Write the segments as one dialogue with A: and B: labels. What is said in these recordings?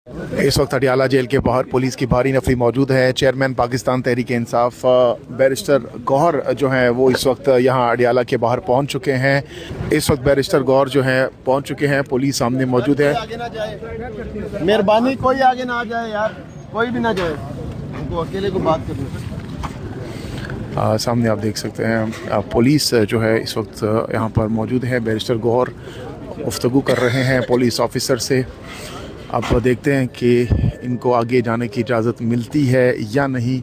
A: इस वक्त अडियाला जेल के बाहर पुलिस की भारी नफरी मौजूद है। चेयरमैन पाकिस्तान तहरीक इंसाफ बैरिस्टर गौहर जो हैं वो इस वक्त यहाँ अडियाला के बाहर पहुँच चुके हैं। इस वक्त बैरिस्टर गौहर जो हैं पहुँच चुके हैं, पुलिस सामने मौजूद है।
B: मेहरबानी कोई आगे ना आ जाए यार, कोई भी ना जाए, उनको अकेले को बात करनी।
A: सामने आप देख सकते हैं पुलिस जो है इस वक्त यहाँ पर मौजूद है। बैरिस्टर गौहर गुफ्तगू कर रहे हैं पुलिस ऑफिसर से। आप देखते हैं कि इनको आगे जाने की इजाज़त मिलती है या नहीं,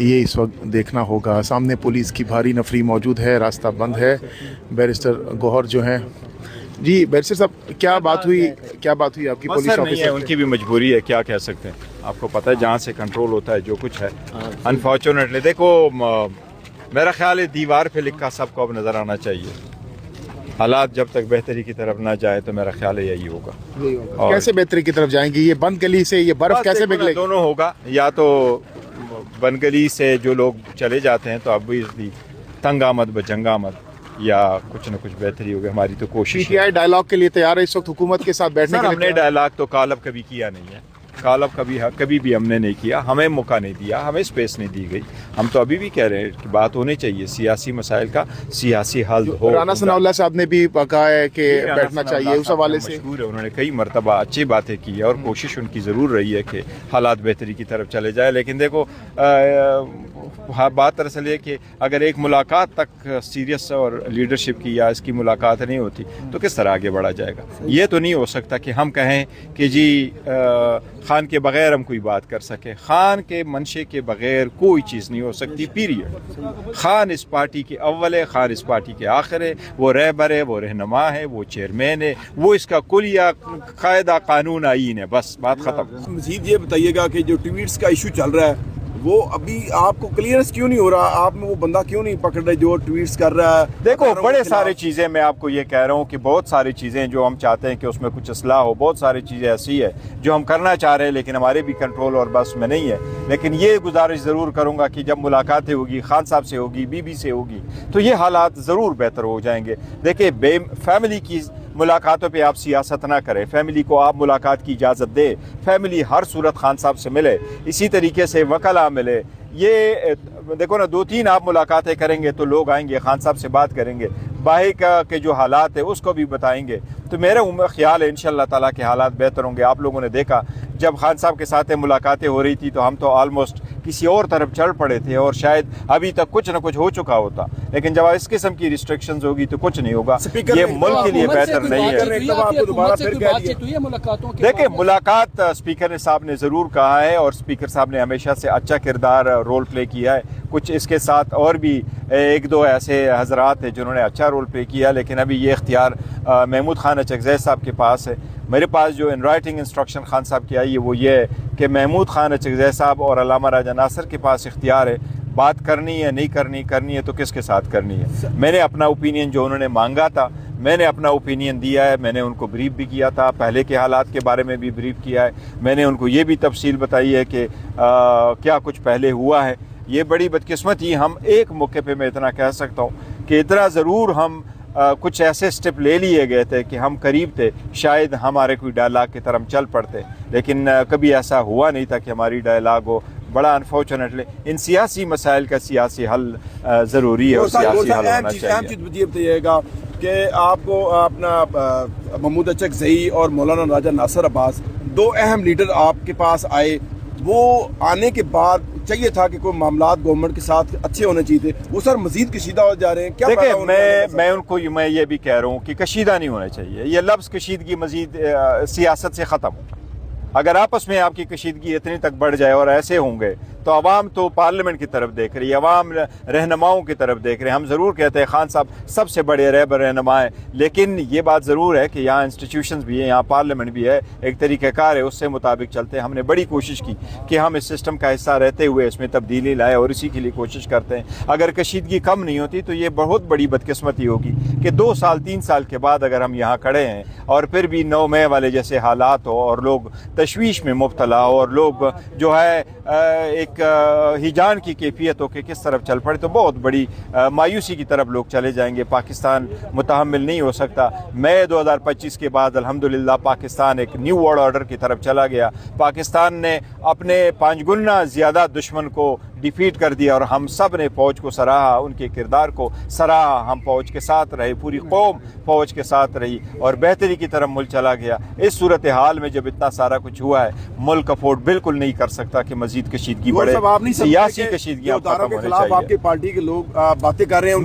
A: ये इस वक्त देखना होगा। सामने पुलिस की भारी नफरी मौजूद है, रास्ता बंद है। बैरिस्टर गौहर जो हैं, जी बैरिस्टर साहब क्या बात हुई आपकी पुलिस ऑफिसर?
C: है, उनकी भी मजबूरी है, क्या कह सकते हैं। आपको पता है जहाँ से कंट्रोल होता है जो कुछ है। अनफॉर्चुनेटली देखो, मेरा ख्याल है दीवार पे लिखा सबको अब नज़र आना चाहिए। हालात जब तक बेहतरी की तरफ ना जाए तो मेरा ख्याल है यही होगा।
A: कैसे बेहतरी की तरफ जाएंगी? ये बंद गली से ये बर्फ कैसे पिघलेगी?
C: दोनों होगा, या तो बंद गली से जो लोग चले जाते हैं तो ऑब्वियसली तंग आमद बजंग आमद, या कुछ न कुछ बेहतरी होगी। हमारी तो कोशिश है।
A: PTI डायलॉग के लिए तैयार है इस वक्त हुकूमत के साथ बैठने के लिए?
C: हमने डायलॉग तो कालब कभी किया नहीं है, कालब कभी भी हमने नहीं किया। हमें मौका नहीं दिया, हमें स्पेस नहीं दी गई। हम तो अभी भी कह रहे हैं कि बात होनी चाहिए, सियासी मसाइल का सियासी हल हो।
A: राना सनाउल्लाह साहब ने भी कहा है कि बैठना चाहिए, उस हवाले से
C: मशहूर है। उन्होंने कई मरतबा अच्छी बातें की है और कोशिश उनकी ज़रूर रही है कि हालात बेहतरी की तरफ चले जाए। लेकिन देखो बात दरअसल ये कि अगर एक मुलाकात तक सीरियस और लीडरशिप की या इसकी मुलाकात नहीं होती तो किस तरह आगे बढ़ा जाएगा। ये तो नहीं हो सकता कि हम कहें कि जी खान के बगैर हम कोई बात कर सके। खान के मंशे के बगैर कोई चीज़ नहीं हो सकती, पीरियड। खान इस पार्टी के अव्वल है, खान इस पार्टी के आखिर है, वो रहबर है, वो रहनुमा है, वो चेयरमैन है, वो इसका कुलिया कायदा कानून आईन है, बस बात ख़त्म।
D: मज़ीद ये बताइएगा कि जो ट्वीट्स का इशू चल रहा है वो अभी आपको क्लियरेंस क्यों नहीं हो रहा? आप में वो बंदा क्यों नहीं पकड़ रहे जो ट्वीट्स कर रहा है?
C: देखो बड़े सारी चीज़ें, मैं आपको ये कह रहा हूँ कि बहुत सारी चीज़ें जो हम चाहते हैं कि उसमें कुछ असलाह हो, बहुत सारी चीज़ें ऐसी है जो हम करना चाह रहे हैं लेकिन हमारे भी कंट्रोल और बस में नहीं है। लेकिन ये गुजारिश ज़रूर करूँगा कि जब मुलाकातें होगी, खान साहब से होगी, बीबी से होगी, तो ये हालात ज़रूर बेहतर हो जाएंगे। देखिए फैमिली की मुलाकातों पे आप सियासत ना करें, फैमिली को आप मुलाकात की इजाज़त दे। फैमिली हर सूरत खान साहब से मिले, इसी तरीके से वकला मिले। ये देखो ना, 2-3 आप मुलाकातें करेंगे तो लोग आएंगे, खान साहब से बात करेंगे, बाही का के जो हालात है उसको भी बताएंगे। तो मेरा ख्याल है इंशाअल्लाह ताला के हालात बेहतर होंगे। आप लोगों ने देखा जब खान साहब के साथ मुलाकातें हो रही थी तो हम तो ऑलमोस्ट किसी और तरफ चढ़ पड़े थे और शायद अभी तक कुछ न कुछ हो चुका होता। लेकिन जब इस किस्म की रिस्ट्रिक्शंस होगी तो कुछ नहीं होगा। ये मुल्क के लिए बेहतर नहीं है। देखिए मुलाकात स्पीकर साहब ने ज़रूर कहा है और स्पीकर साहब ने हमेशा से अच्छा किरदार रोल प्ले किया है। कुछ इसके साथ और भी 1-2 ऐसे हजरात हैं जिन्होंने अच्छा रोल प्ले किया, लेकिन अभी ये इख्तियार महमूद खान अचकज़ई साहब के पास है। मेरे पास जो इन राइटिंग इंस्ट्रक्शन खान साहब की आई है वो ये है कि महमूद खान अचकज़ई साहब और अल्लामा राजा नासिर के पास इख्तियार है, बात करनी है नहीं करनी है तो किसके साथ करनी है। मैंने अपना ओपिनियन जो उन्होंने मांगा था, मैंने अपना ओपिनियन दिया है। मैंने उनको ब्रीफ भी किया था, पहले के हालात के बारे में भी ब्रीफ किया है। मैंने उनको ये भी तफसील बताई है कि क्या कुछ पहले हुआ है। ये बड़ी बदकिस्मती, हम एक मौके पे मैं इतना कह सकता हूँ कि इतना ज़रूर हम कुछ ऐसे स्टेप ले लिए गए थे कि हम करीब थे शायद हमारे कोई डायलॉग की तरफ चल पड़ते, लेकिन कभी ऐसा हुआ नहीं था कि हमारी डायलॉग हो। बड़ा अनफॉर्चुनेटली इन सियासी मसाइल का सियासी हल ज़रूरी है और सियासी हल होना चाहिए।
D: बताइएगा कि आपको अपना महमूद अचकज़ई और मौलाना राजा नासिर अब्बास 2 अहम लीडर आपके पास आए, वो आने के बाद चाहिए था कि कोई मामलात गवर्नमेंट के साथ अच्छे होने चाहिए थे, वो सर मजीद कशीदा हो जा रहे हैं। क्या
C: देखिए मैं ये भी कह रहा हूँ कि कशीदा नहीं होना चाहिए। ये लफ्ज़ कशीदगी मजीद सियासत से ख़त्म। अगर आपस में आपकी कशीदगी इतनी तक बढ़ जाए और ऐसे होंगे तो अवाम तो पार्लियामेंट की तरफ देख रही है, अवाम रहनुमाओं की तरफ देख रहे हैं। हम ज़रूर कहते हैं खान साहब सबसे बड़े रहबर रहनुमा हैं, लेकिन ये बात ज़रूर है कि यहाँ इंस्टीट्यूशंस भी है, यहाँ पार्लियामेंट भी है, एक तरीक़ाकार है, उससे मुताबिक चलते हैं। हमने बड़ी कोशिश की कि हम इस सिस्टम का हिस्सा रहते हुए इसमें तब्दीली लाए और इसी के लिए कोशिश करते हैं। अगर कशीदगी कम नहीं होती तो ये बहुत बड़ी बदकिस्मती होगी कि 2 साल 3 साल के बाद अगर हम यहाँ खड़े हैं और फिर भी 9 मई वाले जैसे हालात हो और लोग तशवीश में मुब्तला और लोग जो है एक हिजान की कैफियत हो के किस तरफ चल पड़े तो बहुत बड़ी मायूसी की तरफ लोग चले जाएंगे। पाकिस्तान मुतहम्मिल नहीं हो सकता। मई 2025 के बाद अल्हम्दुलिल्लाह पाकिस्तान एक न्यू वर्ल्ड ऑर्डर की तरफ चला गया। पाकिस्तान ने अपने 5 गुना ज़्यादा दुश्मन को डिफीट कर दिया और हम सब ने फ़ौज को सराहा, उनके किरदार को सराहा। हम फ़ौज के साथ रहे, पूरी कौम फ़ौज के साथ रही और बेहतरी की तरफ मुल्क चला गया। इस सूरत हाल में जब इतना सारा कुछ हुआ है, मुल्क अफोर्ड बिल्कुल नहीं कर सकता कि मजीद कशीदगी बढ़े, सियासी कशीदगी
D: आपकी पार्टी के लोग बातें कर रहे हैं।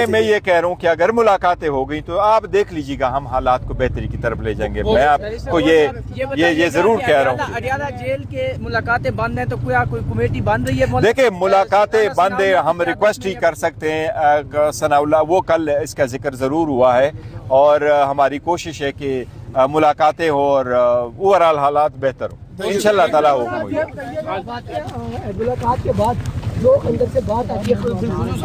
C: मैं ये कह रहा हूँ कि अगर मुलाकातें हो गई तो आप देख लीजिएगा, हम हालात को बेहतरी की तरफ ले जाएंगे। मैं आपको ये जरूर कह रहा हूँ।
E: अडियाला जेल के मुलाकातें बंद है तो कोई कमेटी बन रही है?
C: देखिए मुलाकातें बंद है, हम रिक्वेस्ट ही कर सकते हैं। सनाउल्लाह वो कल इसका जिक्र ज़रूर हुआ है और हमारी कोशिश है कि मुलाकातें हो और ओवरऑल हालात बेहतर हो, इंशाल्लाह ताला हो।
E: मुलाकात के बाद जो अंदर से बात आती है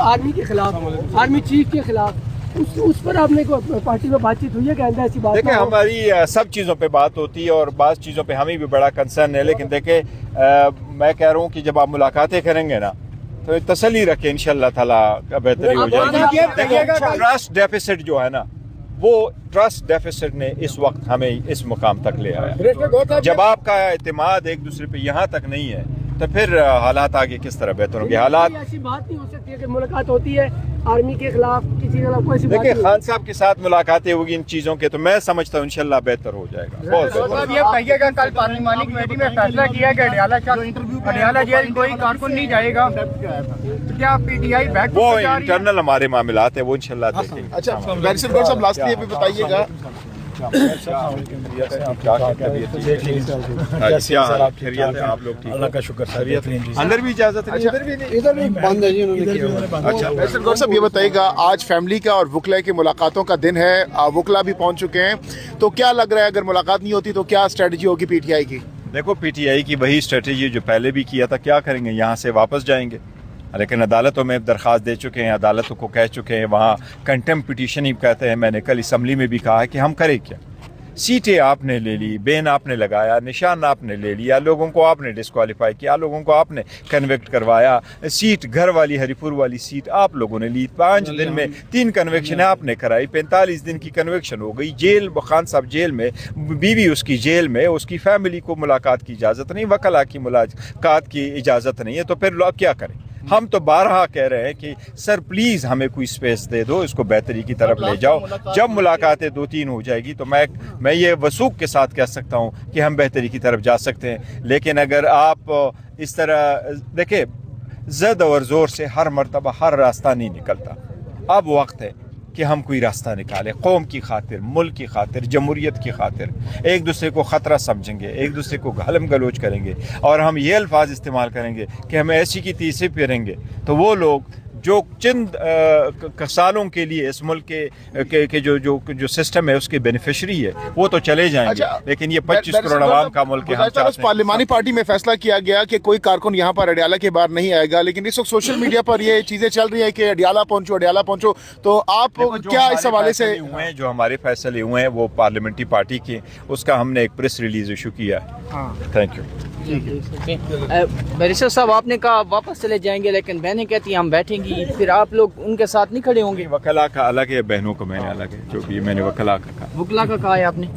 E: आर्मी के खिलाफ, आर्मी चीफ के खिलाफ, उस पर आपने पार्टी में बातचीत हुई है? क्या ऐसी बात?
C: देखिए हमारी सब चीज़ों पे बात होती है और बाज़ चीज़ों पे हमें भी बड़ा कंसर्न है, लेकिन देखिए मैं कह रहा हूँ कि जब आप मुलाकातें करेंगे ना तो तसल्ली रखें, इंशाल्लाह ताला बेहतरी हो जाएगी। ट्रस्ट डेफिसिट जो है ना, वो ट्रस्ट डेफिसिट ने इस वक्त हमें इस मुकाम तक ले आया। जब आपका एतमाद एक दूसरे पे यहाँ तक नहीं है तो फिर हालात आगे किस तरह बेहतर होंगे। हालात
E: ऐसी बात नहीं हो सकती है कि मुलाकात होती है आर्मी के खिलाफ, किसी के खिलाफ ऐसी बात?
C: देखिए खान साहब के साथ मुलाकातें होगी इन चीज़ों के, तो मैं समझता हूँ इंशाल्लाह बेहतर हो जाएगा, बहुत बेहतर।
F: ये कहिएगा कल पार्लिमानी कमेटी में फैसला किया कि अडियाला जेल कोई कारकुन नहीं जाएगा, तो क्या पीटीआई बैक
C: वो इंटरनल हमारे मामलात है, वो इंशाल्लाह देखेंगे।
B: अच्छा बैरिस्टर गौहर साहब लास्ट ये भी बताइएगा,
C: आप लोग ठीक?
G: अल्लाह का शुक्र सर।
C: अंदर भी इजाजत नहीं?
B: इधर भी बंद है जी उन्होंने। अच्छा बैरिस्टर गौहर साहब ये बताइएगा, आज फैमिली का और वकला की मुलाकातों का दिन है, वकला भी पहुंच चुके हैं, तो क्या लग रहा है अगर मुलाकात नहीं होती तो क्या स्ट्रेटजी होगी पीटीआई की?
C: देखो पीटीआई की वही स्ट्रेटजी जो पहले भी किया था, क्या करेंगे, यहाँ से वापस जाएंगे, लेकिन अदालतों में दरख्वास्त दे चुके हैं, अदालतों को कह चुके हैं, वहाँ कंटेम्प्ट पिटीशन ही कहते हैं। मैंने कल असम्बली में भी कहा है कि हम करें क्या, सीटें आपने ले ली, बेन आपने लगाया, निशान आपने ले लिया, लोगों को आपने डिस्क्वालीफाई किया, लोगों को आपने कन्विक्ट करवाया, सीट घर वाली हरिपुर वाली सीट आप लोगों ने ली, 5 दिन में 3 कन्विक्शन आपने कराई, 45 दिन की कन्विक्शन हो गई, जेल खान साहब जेल में, बीवी उसकी जेल में, उसकी फैमिली को मुलाकात की इजाज़त नहीं, वकला की मुलाकात की इजाज़त नहीं है, तो फिर लोग क्या करें? हम तो बारहा कह रहे हैं कि सर प्लीज़ हमें कोई स्पेस दे दो, इसको बेहतरी की तरफ ले जाओ। जब मुलाकातें 2-3 हो जाएगी तो मैं ये वसूख के साथ कह सकता हूँ कि हम बेहतरी की तरफ जा सकते हैं। लेकिन अगर आप इस तरह देखिए, ज़द और ज़ोर से हर मर्तबा हर रास्ता नहीं निकलता। अब वक्त है कि हम कोई रास्ता निकालें, कौम की खातिर, मुल्क की खातिर, जमहूरियत की खातिर। एक दूसरे को ख़तरा समझेंगे, एक दूसरे को गालम गलोच करेंगे और हम ये अल्फाज इस्तेमाल करेंगे कि हम ऐसी की तीसरी फिरेंगे, तो वो लोग जो चंद सालों के लिए इस मुल्क के जो सिस्टम है उसके बेनिफिशरी है, वो तो चले जाएंगे। अच्छा, लेकिन ये 25 करोड़ आवाम का मुल्क है।
B: पार्लिमानी पार्टी में फैसला किया गया कि कोई कारकुन यहाँ पर अडियाला के बाहर नहीं आएगा, लेकिन इस वक्त सोशल मीडिया पर ये चीजें चल रही है कि अडियाला पहुंचो, तो आप क्या इस हवाले से?
C: जो हमारे फैसले हुए हैं वो पार्लियामेंट्री पार्टी के, उसका हमने एक प्रेस रिलीज इशू किया है। Thank you.
E: बैरिस्टर साहब आपने कहा वापस चले जाएंगे, लेकिन बहनें कहती हैं हम बैठेंगी, फिर आप लोग उनके साथ नहीं खड़े होंगे?
C: वकला का अलग है, बहनों का मैंने अलग है, जो भी मैंने वकला का कहा।
E: वकला का कहा है आपने?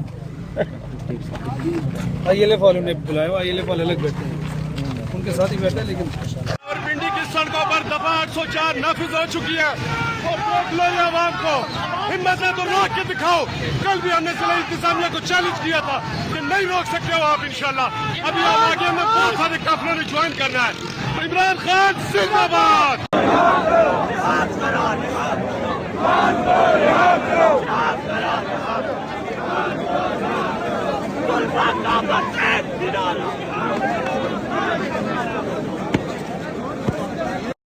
G: ILF ने बुलाया, ILF वाले अलग बैठे हैं, उनके साथ ही बैठे हैं। लेकिन
H: और पिंडी की सड़कों पर दफा 804 नाफिज हो चुकी है, और रोक लो ये आवाम को, हिम्मत है तो रोक के दिखाओ। कल भी हमने जिला इंतजामिया को चैलेंज किया था कि नहीं रोक सकते हो आप, इंशाल्लाह अभी आप आगे में बहुत सारे काफिलों ने ज्वाइन करना है। तो इमरान खान जिंदाबाद।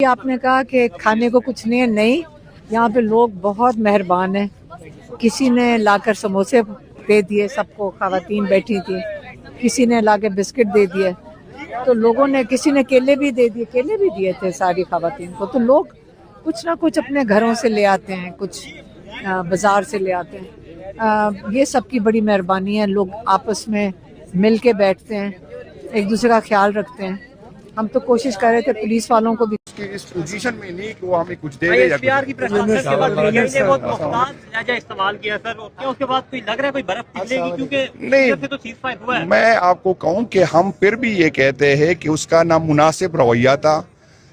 I: आपने कहा कि खाने को कुछ नहीं, यहाँ पे लोग बहुत मेहरबान हैं। किसी ने लाकर समोसे दे दिए सबको, खवातीन बैठी थी, किसी ने लाकर बिस्किट दे दिए, तो लोगों ने, किसी ने केले भी दे दिए, केले भी दिए थे सारी खवातीन को। तो लोग कुछ ना कुछ अपने घरों से ले आते हैं, कुछ बाज़ार से ले आते हैं। ये सबकी बड़ी मेहरबानी है। लोग आपस में مل کے بیٹھتے ہیں, ایک دوسرے کا خیال رکھتے ہیں. ہم تو کوشش کر رہے تھے پولیس والوں کو بھی
B: اس پوزیشن میں نہیں کہ وہ ہمیں کچھ دے دے.
F: کی پریس کانفرنس کے بعد PTI نے بہت محتاط لہجہ استعمال کیا سر, کیا اس کے بعد کوئی لگ رہا ہے کوئی برف پگھلے گی کیونکہ
J: نہیں,
F: تو سیز فائر ہوا ہے.
J: میں آپ کو کہوں کہ ہم پھر بھی یہ کہتے ہیں کہ اس کا نامناسب رویہ تھا.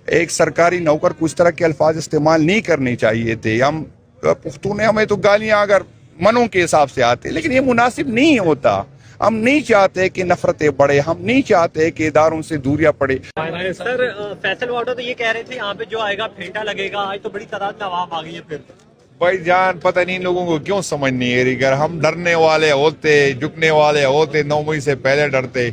J: ایک سرکاری نوکر کو اس طرح کے الفاظ استعمال نہیں کرنے چاہیے تھے. ہم پختون ہمیں تو گالیاں اگر منوں کے حساب سے آتے, لیکن یہ مناسب نہیں ہوتا. ہم نہیں چاہتے کہ نفرتیں بڑھے, ہم نہیں چاہتے کہ اداروں سے دوریاں پڑے.
F: سر فیصل واڈو تو یہ کہہ رہے تھے یہاں پہ جو آئے گا پھینٹا لگے گا, آج تو بڑی تعداد میں عوام آ گئی ہے. پھر
J: بھائی جان پتہ نہیں لوگوں کو کیوں سمجھ نہیں ہے اگر ہم ڈرنے والے ہوتے, جھکنے والے ہوتے, 9 مئی سے پہلے ڈرتے.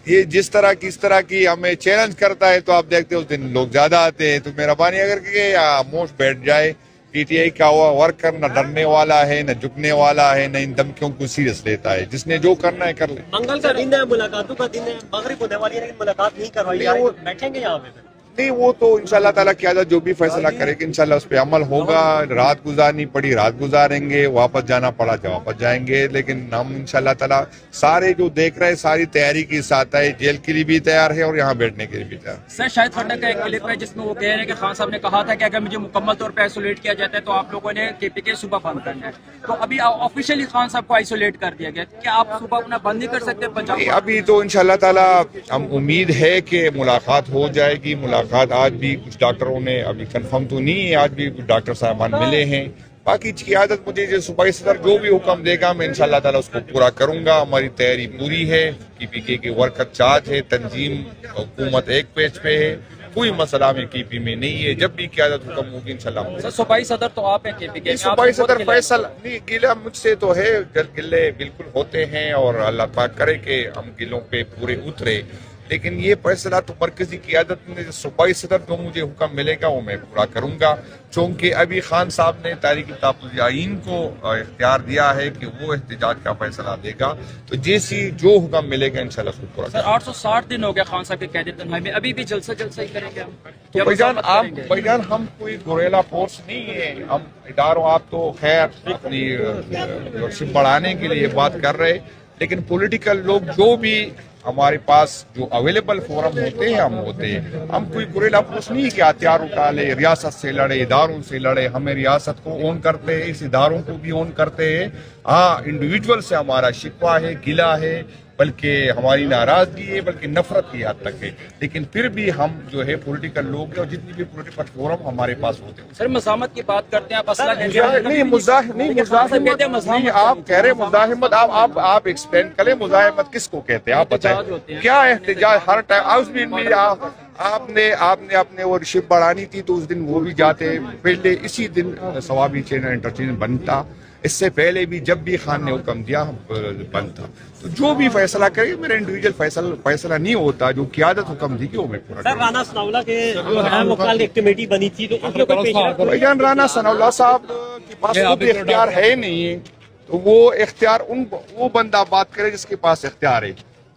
J: یہ جس طرح کی ہمیں چیلنج کرتا ہے تو آپ دیکھتے اس دن لوگ زیادہ آتے ہیں. تو مہربانی اگر کہ خاموش بیٹھ جائے. PTI کا ورکر نہ ڈرنے والا ہے, نہ جھکنے والا ہے, نہ ان دھمکیوں کو سیریس لیتا ہے. جس نے جو کرنا ہے کر لے.
F: منگل کا دن ہے, ملاقاتوں کا دن ہے, مغرب ہونے والی ہے لیکن ملاقات نہیں کروائی جا رہی, بیٹھیں گے یہاں پہ؟
J: نہیں, وہ تو انشاءاللہ تعالیٰ کی عادت جو بھی فیصلہ کرے گی انشاءاللہ اس پہ عمل ہوگا. رات گزارنی پڑی رات گزاریں گے, واپس جانا پڑا تو واپس جائیں گے. لیکن ہم انشاءاللہ تعالیٰ سارے جو دیکھ رہے ہیں ساری تیاری کے ساتھ ہے. جیل کے لیے بھی تیار ہے اور یہاں بیٹھنے کے لیے بھی تیار.
G: سر شاہد خٹک کا ایک کلپ ہے جس میں وہ کہہ رہے ہیں کہ خان صاحب نے کہا تھا کہ اگر مجھے مکمل طور پہ آئسولیٹ کیا جاتا ہے تو آپ لوگوں نے KPK صوبہ بند کرنا ہے. تو ابھی آفیشیلی خان صاحب کو آئسولیٹ کر دیا گیا, کیا آپ صوبہ اپنا بند نہیں کر سکتے پنجاب؟
J: ابھی تو انشاءاللہ تعالیٰ ہم امید ہے کہ ملاقات ہو جائے گی. ملاقات آج بھی کچھ ڈاکٹروں نے ابھی کنفرم تو نہیں ہے, آج بھی کچھ ڈاکٹر صاحبان ملے ہیں. باقی قیادت مجھے جو صوبائی صدر جو بھی حکم دے گا میں انشاءاللہ تعالیٰ اس کو پورا کروں گا. ہماری تیاری پوری ہے. KPK کے ورکر چارج ہے, تنظیم حکومت ایک پیج پہ ہے, کوئی مسئلہ ہمیں KP میں نہیں ہے. جب بھی قیادت حکم ہوگی انشاءاللہ.
G: سر صوبائی صدر تو آپ ہیں KPK میں,
J: صوبائی صدر فیصل نہیں, گلہ مجھ سے تو ہے, گلے بالکل ہوتے ہیں اور اللہ پاک کرے کہ ہم گلوں پہ پورے اترے. لیکن یہ فیصلہ تو مرکزی قیادت نے صوبائی صدر جو مجھے حکم ملے گا وہ میں پورا کروں گا. چونکہ ابھی خان صاحب نے تحریک تحفظ آئین کو اختیار دیا ہے کہ وہ احتجاج کا فیصلہ دے گا, تو جیسی جو حکم ملے گا انشاءاللہ اس کو پورا کروں گا.
G: سر 860 دن ہو گیا خان صاحب کے قید تنہائی میں, ابھی بھی جلسہ ہی کریں گے ہم؟
J: تو بھائی جان ہم کوئی گوریلا فورس نہیں ہے. ہم اداروں, آپ تو خیر اپنی لیڈرشپ بڑھانے کے لیے بات کر رہے, لیکن پولیٹیکل لوگ جو بھی ہمارے پاس جو اویلیبل فورم ہوتے ہیں ہم ہوتے ہیں. ہم کوئی گوریلا فورس نہیں کہ ہتھیار اٹھا لے, ریاست سے لڑے, اداروں سے لڑے. ہمیں ریاست کو اون کرتے ہیں, اس اداروں کو بھی اون کرتے ہیں. ہاں انڈیویجول سے ہمارا شکوہ ہے, گلہ ہے, بلکہ ہماری ناراضگی ہے, بلکہ نفرت کی حد تک ہے. لیکن پھر بھی ہم جو ہے پولیٹیکل لوگ ہیں اور جتنی بھی پولیٹیکل فورم ہمارے پاس ہوتے ہیں.
G: سر مزاحمت کی بات کرتے ہیں آپ,
J: نہیں مزاحمت آپ کہہ رہے مزاحمت, آپ ایکسپلین کریں مزاحمت کس کو کہتے ہیں, آپ بتائیں کیا احتجاج ہر ٹائم. آپ نے اپنے وہ رشپ بڑھانی تھی تو اس دن وہ بھی جاتے, پہلے اسی دن ثوابی چینل انٹرچینج بنتا, اس سے پہلے بھی جب بھی خان نے حکم دیا بند تھا. تو جو بھی فیصلہ کرے میرا انڈیویجول فیصلہ نہیں ہوتا, جو قیادت حکم دی کہ وہ میں پورا کروں.
F: سر رانا ثناءاللہ کے مقال ایک کمیٹی بنی تھی تو اس میں کوئی
J: بھائی جان رانا ثناءاللہ صاحب کے پاس خود اختیار ہے نہیں, تو وہ اختیار وہ بندہ بات کرے جس کے پاس اختیار ہے.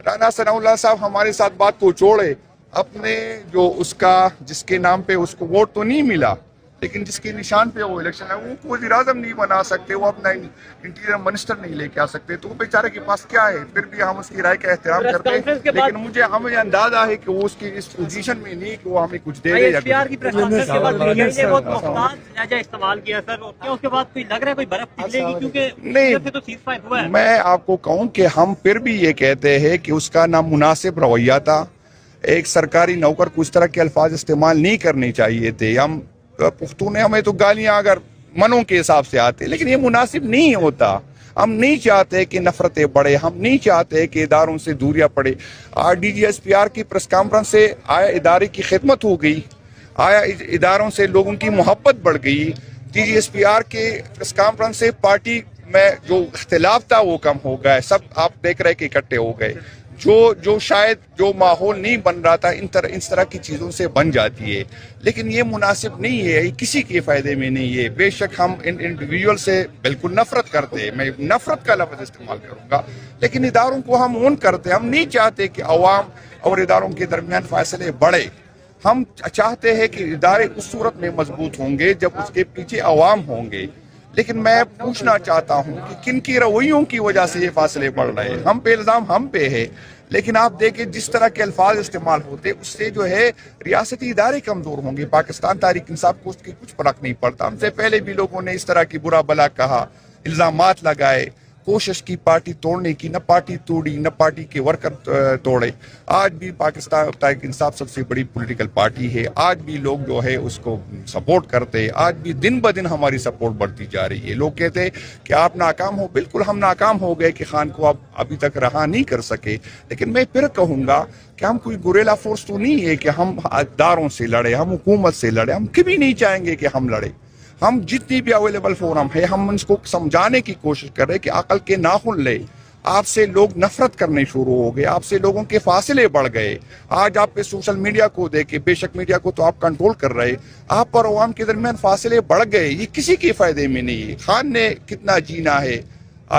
J: رانا ثناءاللہ صاحب ہمارے ساتھ بات کو چھوڑے, اپنے جو اس کا جس کے نام پہ اس کو ووٹ تو نہیں ملا, لیکن جس کے نشان پہ وہ الیکشن ہے وہ وزیر اعظم نہیں بنا سکتے, وہ اپنا انٹیریئر منسٹر نہیں لے کے آ سکتے. تو وہ بیچارے کے پاس کیا ہے, پھر بھی ہم اس کی رائے کا احترام کرتے ہیں. لیکن ہمیں اندازہ ہے کہ وہ اس کی اس پوزیشن میں نہیں کہ وہ ہمیں کچھ دے دے.
F: کی پریس کانفرنس کے بعد PTI نے بہت محتاط لہجہ استعمال کیا سر, کیا اس کے بعد کوئی لگ رہا ہے کوئی برف پگھلے گی کیونکہ
J: نہیں,
F: تو سیز فائر ہوا ہے.
J: میں آپ کو کہوں کہ ہم پھر بھی یہ کہتے ہیں کہ اس کا نامناسب رویہ تھا. ایک سرکاری نوکر کو اس طرح کے الفاظ استعمال نہیں کرنے چاہیے تھے. ہم پختون ہمیں تو گالیاں اگر منوں کے حساب سے آتے, لیکن یہ مناسب نہیں ہوتا. ہم نہیں چاہتے کہ نفرتیں بڑھے, ہم نہیں چاہتے کہ اداروں سے دوریاں پڑے. DGSPR کی پریس کانفرنس سے آیا ادارے کی خدمت ہو گئی, آیا اداروں سے لوگوں کی محبت بڑھ گئی. DGSPR کے پریس کانفرنس سے پارٹی میں جو اختلاف تھا وہ کم ہو گیا. سب آپ دیکھ رہے کہ اکٹھے ہو گئے. جو شاید جو ماحول نہیں بن رہا تھا اس طرح کی چیزوں سے بن جاتی ہے. لیکن یہ مناسب نہیں ہے, یہ کسی کے فائدے میں نہیں ہے. بے شک ہم انڈیویجول سے بالکل نفرت کرتے ہیں, میں نفرت کا لفظ استعمال کروں گا, لیکن اداروں کو ہم اون کرتے ہیں. ہم نہیں چاہتے کہ عوام اور اداروں کے درمیان فاصلے بڑھے. ہم چاہتے ہیں کہ ادارے اس صورت میں مضبوط ہوں گے جب اس کے پیچھے عوام ہوں گے. لیکن میں پوچھنا چاہتا ہوں کہ کن کی رویوں کی وجہ سے یہ فاصلے بڑھ رہے ہیں. ہم پہ الزام ہم پہ ہے، لیکن آپ دیکھیں جس طرح کے الفاظ استعمال ہوتے اس سے جو ہے ریاستی ادارے کمزور ہوں گے. پاکستان تحریک انصاف کو اس کی کچھ فرق نہیں پڑتا. ہم سے پہلے بھی لوگوں نے اس طرح کی برا بلا کہا، الزامات لگائے، کوشش کی پارٹی توڑنے کی، نہ پارٹی توڑی نہ پارٹی کے ورکر توڑے. آج بھی پاکستان تحریک انصاف سب سے بڑی پولیٹیکل پارٹی ہے. آج بھی لوگ جو ہے اس کو سپورٹ کرتے. آج بھی دن بدن ہماری سپورٹ بڑھتی جا رہی ہے. لوگ کہتے ہیں کہ آپ ناکام ہو. بالکل ہم ناکام ہو گئے کہ خان کو ابھی تک رہا نہیں کر سکے. لیکن میں پھر کہوں گا کہ ہم کوئی گوریلا فورس تو نہیں ہے کہ ہم اداروں سے لڑے، ہم حکومت سے لڑے. ہم کبھی نہیں چاہیں گے کہ ہم لڑے. ہم جتنی بھی اویلیبل فورم ہے ہم اس کو سمجھانے کی کوشش کر رہے ہیں کہ عقل کے ناخن لے. آپ سے لوگ نفرت کرنے شروع ہو گئے، آپ سے لوگوں کے فاصلے بڑھ گئے. آج آپ پہ سوشل میڈیا کو دیکھیں، بے شک میڈیا کو تو آپ کنٹرول کر رہے، آپ پر عوام کے درمیان فاصلے بڑھ گئے. یہ کسی کے فائدے میں نہیں ہے. خان نے کتنا جینا ہے،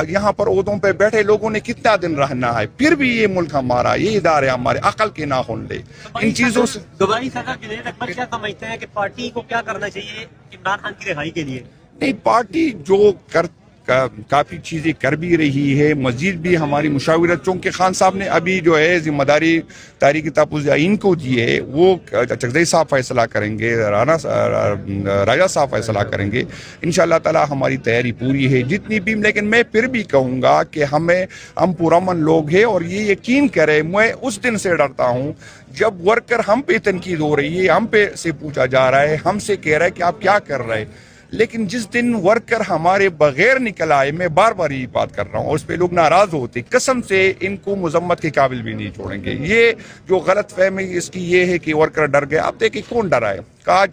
J: یہاں پر عہدوں پہ بیٹھے لوگوں نے کتنا دن رہنا ہے، پھر بھی یہ ملک ہمارا، یہ ادارے ہمارے. عقل کے ناخن لے ان چیزوں سے.
K: گواہی صدر جنید اکبر کیا سمجھتے ہیں کہ پارٹی کو کیا کرنا چاہیے عمران خان کی رہائی کے لیے؟
J: نہیں، پارٹی جو کافی چیزیں کر بھی رہی ہے، مزید بھی ہماری مشاورت، چونکہ خان صاحب نے ابھی جو ہے ذمہ داری تحریک تحفظ ان کو دی ہے، وہ چکزئی صاحب فیصلہ کریں گے، راجہ صاحب فیصلہ کریں گے. انشاءاللہ تعالی ہماری تیاری پوری ہے جتنی بھی. لیکن میں پھر بھی کہوں گا کہ ہم پرامن لوگ ہیں، اور یہ یقین کریں میں اس دن سے ڈرتا ہوں جب ورکر ہم پہ تنقید ہو رہی ہے، ہم پہ سے پوچھا جا رہا ہے، ہم سے کہہ رہا ہے کہ آپ کیا کر رہے ہیں. لیکن جس دن ورکر ہمارے بغیر نکل آئے، میں بار بار یہ بات کر رہا ہوں، اور اس پہ لوگ ناراض ہوتے، قسم سے ان کو مذمت کے قابل بھی نہیں چھوڑیں گے. یہ جو غلط فہمی اس کی یہ ہے کہ ورکر ڈر گئے. آپ دیکھیں کون ڈرا ہے،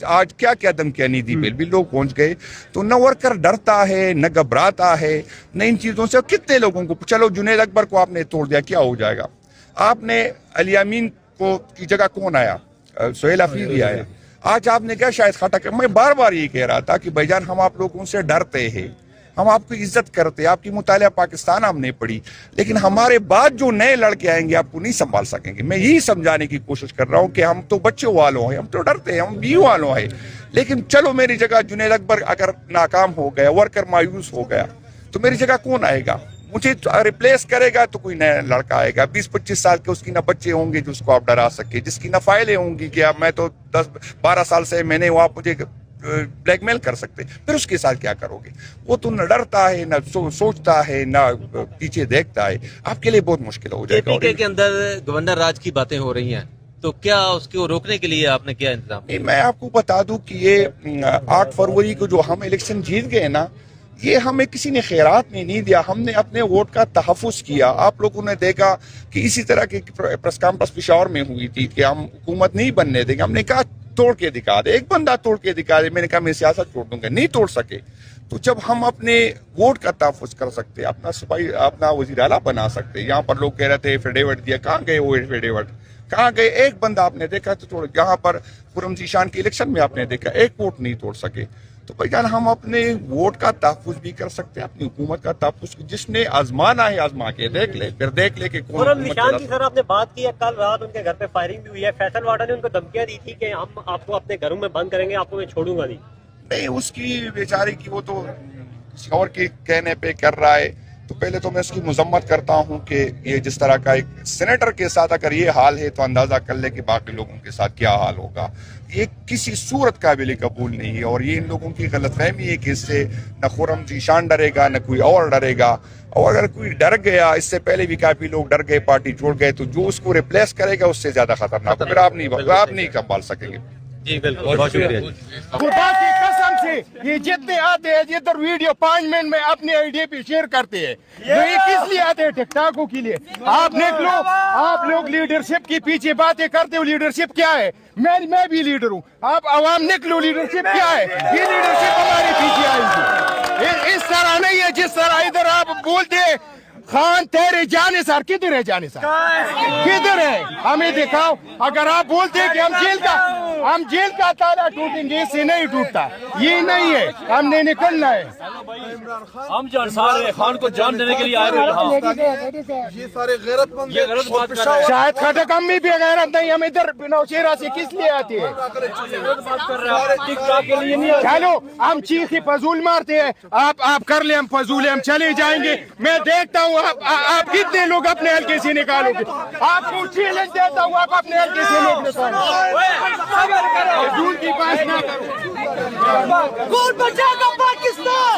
J: آج کیا کیا دھمکیاں نہیں دی، بھی لوگ پہنچ گئے. تو نہ ورکر ڈرتا ہے، نہ گھبراتا ہے، نہ ان چیزوں سے. کتنے لوگوں کو، چلو جنید اکبر کو آپ نے توڑ دیا، کیا ہو جائے گا؟ آپ نے علی امین کو کی جگہ کون آیا؟ سہیل حفیظ آیا. آج آپ نے کیا شاید خطا کر. میں بار بار یہ کہہ رہا تھا کہ بھائی جان ہم آپ لوگوں سے ڈرتے ہیں، ہم آپ کی عزت کرتے، آپ کی مطالعہ پاکستان ہم نے پڑھی، لیکن ہمارے بعد جو نئے لڑکے آئیں گے آپ کو نہیں سنبھال سکیں گے. میں یہی سمجھانے کی کوشش کر رہا ہوں کہ ہم تو بچوں والوں ہیں، ہم تو ڈرتے ہیں، ہم بیوی والوں ہیں. لیکن چلو میری جگہ جنید اکبر اگر ناکام ہو گیا، ورکر مایوس ہو گیا، تو میری جگہ کون آئے گا؟ مجھے ریپلیس کرے گا تو کوئی نیا لڑکا آئے گا 20-25 سال کے. اس کی نہ بچے ہوں گے جو اس کو آپ ڈرا سکے، جس کی نہ فائلیں ہوں گی کہ میں تو 10-12 سال سے میں نے وہ، آپ مجھے بلیک میل کر سکتے. پھر اس کے ساتھ کیا کرو گے؟ وہ تو نہ ڈرتا ہے، نہ سوچتا ہے، نہ پیچھے دیکھتا ہے. آپ کے لیے بہت مشکل ہو جائے گا.
K: کے اندر گورنر راج کی باتیں ہو رہی ہیں، تو کیا اس کو روکنے کے لیے آپ نے کیا انتظام؟
J: میں آپ کو بتا دوں کہ یہ 8 فروری کو جو ہم الیکشن جیت گئے نا، یہ ہمیں کسی نے خیرات میں نہیں دیا، ہم نے اپنے ووٹ کا تحفظ کیا. آپ لوگوں نے دیکھا کہ اسی طرح کی پریس کانفرنس پشاور میں ہوئی تھی کہ ہم حکومت نہیں بننے دیں گے. ہم نے کہا توڑ کے دکھا دے، ایک بندہ توڑ کے دکھا دے. میں نے کہا میں سیاست چھوڑ دوں گا، نہیں توڑ سکے. تو جب ہم اپنے ووٹ کا تحفظ کر سکتے، اپنا وزیر اعلیٰ بنا سکتے. یہاں پر لوگ کہہ رہے تھے ایفیڈیوٹ دیا، کہاں گئے وہ ایفیڈیوٹ؟ کہاں گئے؟ ایک بندہ آپ نے دیکھا تو توڑ. یہاں پر خرم ذیشان کے الیکشن میں آپ نے دیکھا ایک ووٹ نہیں توڑ سکے. تو بھائی جان ہم اپنے ووٹ کا تحفظ بھی کر سکتے ہیں، اپنی حکومت کا تحفظ. جس نے آزمانا ہے آزما کے دیکھ لے، پھر دیکھ لے کہ
K: خرم ذیشان کی سر آپ نے بات کی ہے، کل رات ان کے گھر پہ فائرنگ بھی ہوئی ہے. فیصل واڈا نے ان کو دھمکیاں دی تھی کہ ہم آپ کو اپنے گھروں میں بند کریں گے، آپ کو میں چھوڑوں گا نہیں.
J: نہیں، اس کی بیچارے کی وہ تو کسی اور کے کہنے پہ کر رہا ہے. تو پہلے تو میں اس کی مذمت کرتا ہوں کہ یہ جس طرح کا ایک سینیٹر کے ساتھ اگر یہ حال ہے تو اندازہ کر لے کہ باقی لوگوں کے ساتھ کیا حال ہوگا. یہ کسی صورت قابل قبول نہیں ہے، اور یہ ان لوگوں کی غلط فہمی ہے کہ اس سے نہ خرم ذیشان ڈرے گا نہ کوئی اور ڈرے گا. اور اگر کوئی ڈر گیا، اس سے پہلے بھی کافی لوگ ڈر گئے، پارٹی چھوڑ گئے، تو جو اس کو ریپلیس کرے گا اس سے زیادہ خطرناک، پھر آپ نہیں سنبھال سکیں گے.
K: جی بالکل، بہت شکریہ.
F: خدا کی قسم سے یہ جتنے آتے ہیں ادھر ویڈیو 5 منٹ میں اپنے آئیڈیا پہ شیئر کرتے ہیں. یہ کس لیے آتے ہیں؟ ٹک ٹاکوں کے لیے. آپ نکلو، آپ لوگ لیڈرشپ کے پیچھے باتیں کرتے ہو. لیڈرشپ کیا ہے؟ میں بھی لیڈر ہوں. آپ عوام نکلو، لیڈرشپ کیا ہے؟ یہ لیڈرشپ ہمارے پیچھے آئی تھی. اس طرح نہیں ہے جس طرح ادھر آپ بولتے ہیں. خان تیرے جانے سار کدھر ہے؟ جانے سار کدھر ہے؟ ہمیں دکھاؤ. اگر آپ بولتے ہیں کہ ہم جیل کا हम जेल का ताला टूटेंगे, इससे नहीं टूटता, ये नहीं है, हमने निकलना है।
L: हम जो अंसार है खान को जान देने के लिए आए हुए,
D: ये सारे गैरतमंद
L: ये गलत बात कर रहे हैं।
F: शायद खटक अम्मी भी गैरत नहीं, हम इधर नौशेरा से किस लिए आते हैं? चलो हम चीखी फजूल मारते हैं, आप कर ले, हम फजूल, हम चले जाएंगे। मैं देखता हूँ आप कितने लोग अपने हल्के से निकालोगे। आपको चैलेंज देता हूँ, आप अपने हल्के से लोग फजूल की बात ना करो।
E: कौन बचाएगा पाकिस्तान?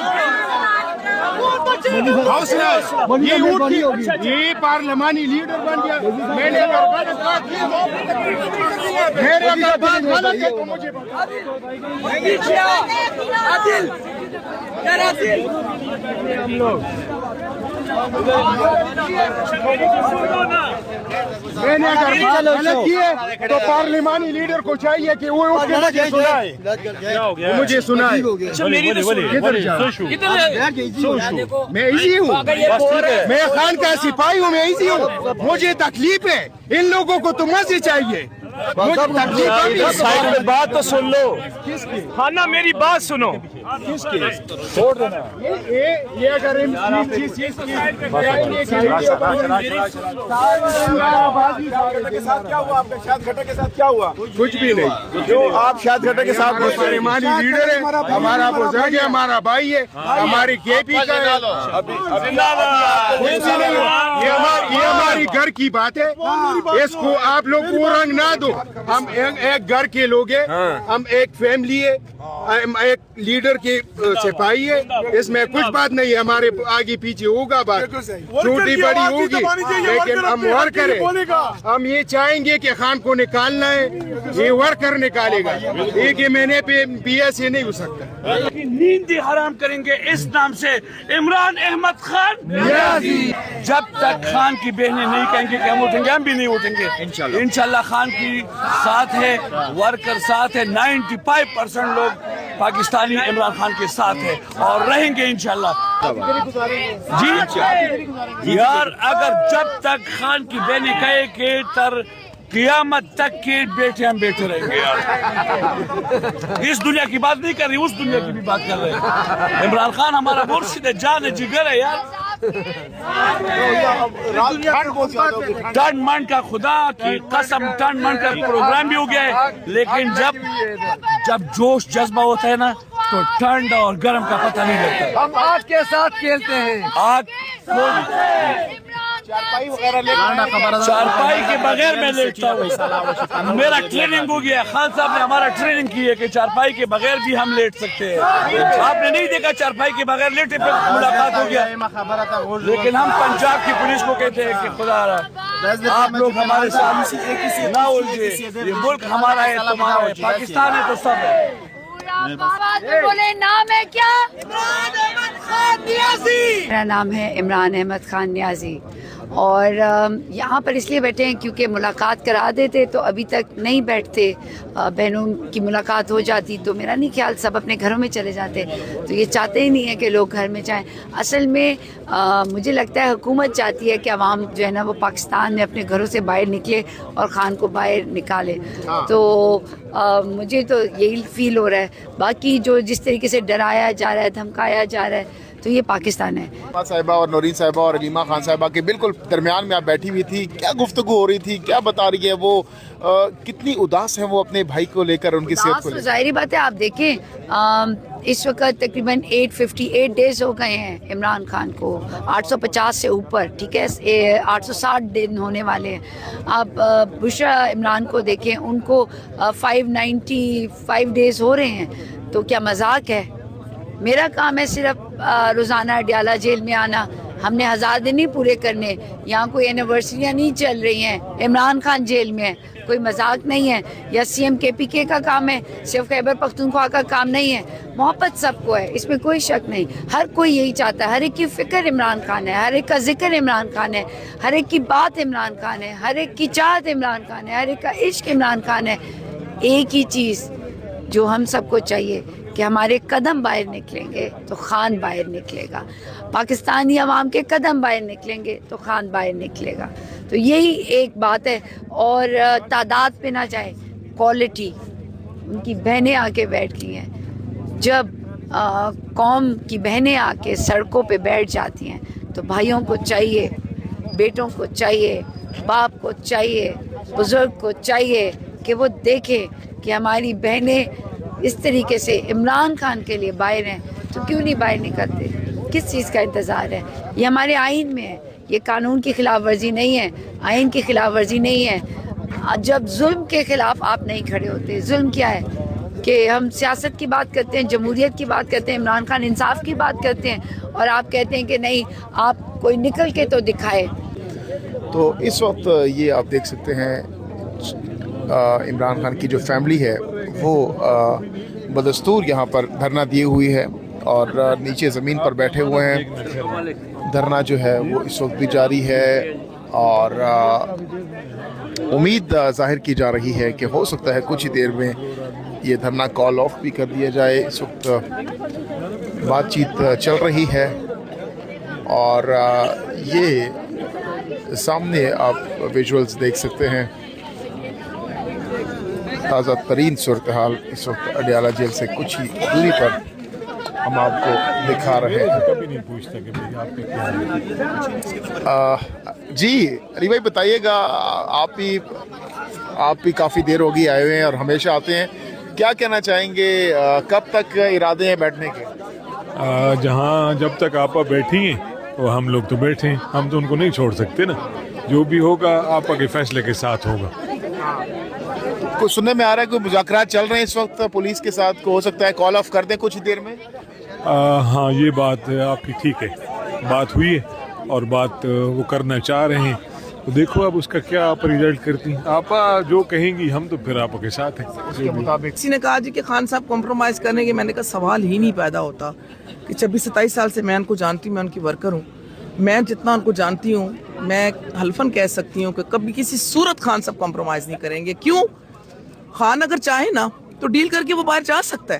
F: हौसला, ये पार्लिमानी लीडर बन गया। मैंने अगर बात की, मेरे अगर बात गलत है तो मुझे मैंने अगर बात गलत की है तो पार्लिमानी लीडर को चाहिए कि वो उसके मुझे सुनाए, मुझे सुनाए। मैं इजी हूँ, मैं खान का सिपाही हूँ, मैं इजी हूँ, मुझे तकलीफ है। इन लोगों को तो मजे चाहिए, मुझे तकलीफ।
L: बात तो सुन लो, हाँ ना, मेरी बात सुनो।
F: छोड़ देना ये अगर
D: के साथ क्या हुआ? आपने शाद खट्टर के साथ क्या हुआ?
F: कुछ भी नहीं,
D: जो आप शाद खट्टर के साथ
F: पार्लिमानी लीडर है, हमारा बुजुर्ग है, हमारा भाई है, हमारी केपी का है। ये हमारी घर की बात है, इसको आप लोग को रंग ना दो। हम एक घर के लोग हैं, हम एक फैमिली है, हम एक लीडर के सिपाही है, इसमें कुछ बात नहीं है। हमारे आगे पीछे होगा बात, छोटी बड़ी होगी, लेकिन हम वर्कर हैं। हम ये चाहेंगे कि खान को निकालना है, ये वर्कर निकालेगा, एक महीने पे BS नहीं हो सकता।
L: नींद हराम करेंगे इस नाम से इमरान अहमद खान नियाज़ी। जब तक खान की बहनें नहीं कहेंगे कि हम उठेंगे, हम भी नहीं उठेंगे। इंशाल्लाह खान की साथ है, वर्कर साथ है, 95% लोग पाकिस्तानी इमरान खान के साथ है और रहेंगे इंशाल्लाह। जी यार, अगर जब तक खान की बहनें कहे कि तर क़यामत तक के बैठे हम बैठे रहेंगे यार। इस दुनिया की बात नहीं कर रही, उस दुनिया की भी बात कर रहे हैं। इमरान खान हमारा मुर्शिद है, जान है, जिगर है यार। टर्न मन का खुदा की कसम, टर्न मन का प्रोग्राम भी हो गया है, लेकिन जब जोश जज्बा होता है ना तो ठंड और गर्म का पता नहीं लगता।
E: हम आग के साथ खेलते हैं।
L: आग चारपाई के बगैर मैं लेटता हूँ, मेरा ट्रेनिंग हो गया। खान साहब ने हमारा ट्रेनिंग की है कि चारपाई के बगैर भी हम लेट सकते हैं। आपने नहीं देखा चारपाई के बगैर लेटे पे मुलाकात हो गया, लेकिन हम पंजाब की पुलिस को कहते हैं कि खुदा आप लोग हमारे साथ ना उलझे, ये मुल्क हमारा है, तुम्हारा है, पाकिस्तान है तो सब है।
I: बोले नाम है क्या? इमरान अहमद खान नियाज़ी। मेरा नाम है इमरान अहमद खान नियाज़ी और यहाँ पर इसलिए बैठे हैं क्योंकि मुलाकात करा देते तो अभी तक नहीं बैठते। बहनों की मुलाकात हो जाती तो मेरा नहीं ख्याल सब अपने घरों में चले जाते। तो ये चाहते ही नहीं है कि लोग घर में जाएं। असल में मुझे लगता है हुकूमत चाहती है कि अवाम जो है ना वो पाकिस्तान में अपने घरों से बाहर निकले और खान को बाहर निकाले। तो मुझे तो यही फील हो रहा है। बाकी जो जिस तरीके से डराया जा रहा है, धमकाया जा रहा है, तो ये पाकिस्तान है।
B: साहिबा और नौरीन साहिबा और अलीमा खान साहिबा के बिल्कुल दरमियान में आप बैठी हुई थी, क्या गुफ्तगू हो रही थी, क्या बता रही है वो? कितनी उदास है वो अपने भाई को लेकर, उनकी सेहत को लेकर?
I: ज़ाहिर बात है, आप देखें इस वक्त तकरीबन 858 डेज हो गए हैं इमरान खान को, 850 से ऊपर, ठीक है, 860 दिन होने वाले हैं। आप बुशरा इमरान को देखें, उनको 595 डेज हो रहे हैं। तो क्या मजाक है? मेरा काम है सिर्फ रोज़ाना अडियाला जेल में आना। हमने 1000 दिन नहीं पूरे करने। यहाँ कोई एनिवर्सरियाँ नहीं चल रही हैं। इमरान खान जेल में है, कोई मजाक नहीं है। या CM KPK का काम है, सिर्फ खैबर पख्तूनख्वा का काम नहीं है। मोहब्बत सबको है, इसमें कोई शक नहीं। हर कोई यही चाहता है, हर एक की फ़िक्र इमरान खान है, हर एक का जिक्र इमरान खान है, हर एक की बात इमरान खान है, हर एक की चाहत इमरान खान है, हर एक का इश्क इमरान खान है। एक ही चीज़ जो हम सबको चाहिए कि हमारे कदम बाहर निकलेंगे तो खान बाहर निकलेगा, पाकिस्तानी अवाम के कदम बाहर निकलेंगे तो खान बाहर निकलेगा। तो यही एक बात है। और तादाद पे ना जाए, क्वालिटी ان کی بہنیں آ کے بیٹھ گئی ہیں. جب قوم کی بہنیں آ کے سڑکوں پہ بیٹھ جاتی ہیں تو بھائیوں کو چاہیے, بیٹوں کو چاہیے, باپ کو چاہیے, بزرگ کو چاہیے کہ وہ دیکھے کہ ہماری بہنیں اس طریقے سے عمران خان کے لیے باہر ہیں تو کیوں نہیں باہر نکلتے, کس چیز کا انتظار ہے. یہ ہمارے آئین میں ہے, یہ قانون کی خلاف ورزی نہیں ہے, آئین کی خلاف ورزی نہیں ہے. جب ظلم کے خلاف آپ نہیں کھڑے ہوتے, ظلم کیا ہے کہ ہم سیاست کی بات کرتے ہیں, جمہوریت کی بات کرتے ہیں, عمران خان انصاف کی بات کرتے ہیں, اور آپ کہتے ہیں کہ نہیں آپ کوئی نکل کے تو دکھائے.
B: تو اس وقت یہ آپ دیکھ سکتے ہیں عمران خان کی جو فیملی ہے وہ بدستور یہاں پر دھرنا دیے ہوئی ہے اور نیچے زمین پر بیٹھے ہوئے ہیں. دھرنا جو ہے وہ اس وقت بھی جاری ہے اور امید ظاہر کی جا رہی ہے کہ ہو سکتا ہے کچھ ہی دیر میں یہ دھرنا کال آف بھی کر دیا جائے. اس وقت بات چیت چل رہی ہے اور یہ سامنے آپ ویژولز دیکھ سکتے ہیں. تازہ ترین صورتحال اس وقت اڈیالہ جیل سے کچھ ہی دوری پر ہم آپ کو دکھا رہے ہیں. جی علی بھائی بتائیے گا, آپ بھی کافی دیر ہوگی آئے ہوئے ہیں اور ہمیشہ آتے ہیں, کیا کہنا چاہیں گے, کب تک ارادے ہیں بیٹھنے کے؟
H: جہاں جب تک آپا بیٹھی ہیں تو ہم لوگ تو بیٹھے ہیں, ہم تو ان کو نہیں چھوڑ سکتے نا. جو بھی ہوگا آپا کے فیصلے کے ساتھ ہوگا.
B: کچھ سننے میں آ رہا ہے کوئی مذاکرات چل رہے ہیں اس وقت پولیس کے ساتھ, کو ہو سکتا ہے کال آف کر دیں کچھ دیر میں؟
H: ہاں یہ بات آپ کی ٹھیک ہے, بات ہوئی ہے اور بات وہ کرنا چاہ رہے ہیں, تو دیکھو اب اس کا کیا آپ رزلٹ کرتی ہیں. آپا جو کہیں گی ہم تو پھر آپا کے ساتھ ہیں.
B: اس کے مطابق
M: کسی نے کہا جی کہ خان صاحب کمپرومائز کرنے کے, میں نے کہا سوال ہی نہیں پیدا ہوتا کہ 26-27 سال سے میں ان کو جانتی ہوں, میں ان کی ورکر ہوں, میں جتنا ان کو جانتی ہوں میں حلفاً کہہ سکتی ہوں کہ کبھی کسی صورت خان صاحب کمپرومائز نہیں کریں گے. کیوں؟ خان اگر چاہے نا تو ڈیل کر کے وہ باہر جا سکتا ہے,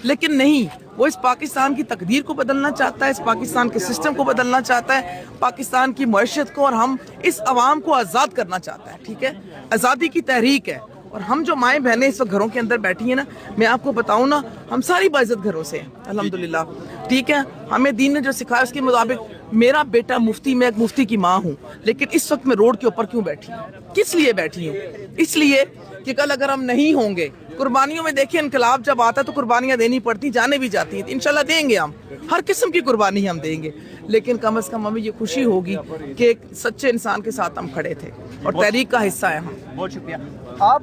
M: لیکن نہیں, وہ اس پاکستان کی تقدیر کو بدلنا چاہتا ہے, اس پاکستان کے سسٹم کو بدلنا چاہتا ہے, پاکستان کی معیشت کو اور ہم اس عوام کو آزاد کرنا چاہتا ہے. ٹھیک ہے, آزادی کی تحریک ہے, اور ہم جو مائیں بہنیں اس وقت گھروں کے اندر بیٹھی ہیں نا, میں آپ کو بتاؤں نا, ہم ساری باعزت گھروں سے ہیں الحمدللہ. ٹھیک ہے, ہمیں دین نے جو سکھایا اس کے مطابق میرا بیٹا مفتی, میں ایک مفتی کی ماں ہوں, لیکن اس وقت میں روڈ کے اوپر کیوں بیٹھی ہوں؟ کس لیے بیٹھی ہوں؟ اس لیے کہ کل اگر ہم نہیں ہوں گے, قربانیوں میں دیکھیں انقلاب جب آتا ہے تو قربانیاں دینی پڑتی, جانے بھی جاتی ہیں, انشاءاللہ دیں گے, ہم ہر قسم کی قربانی ہم دیں گے, لیکن کم از کم ہمیں یہ خوشی ہوگی کہ ایک سچے انسان کے ساتھ ہم کھڑے تھے اور تحریک کا حصہ ہیں ہم.
K: بہت شکریہ. آپ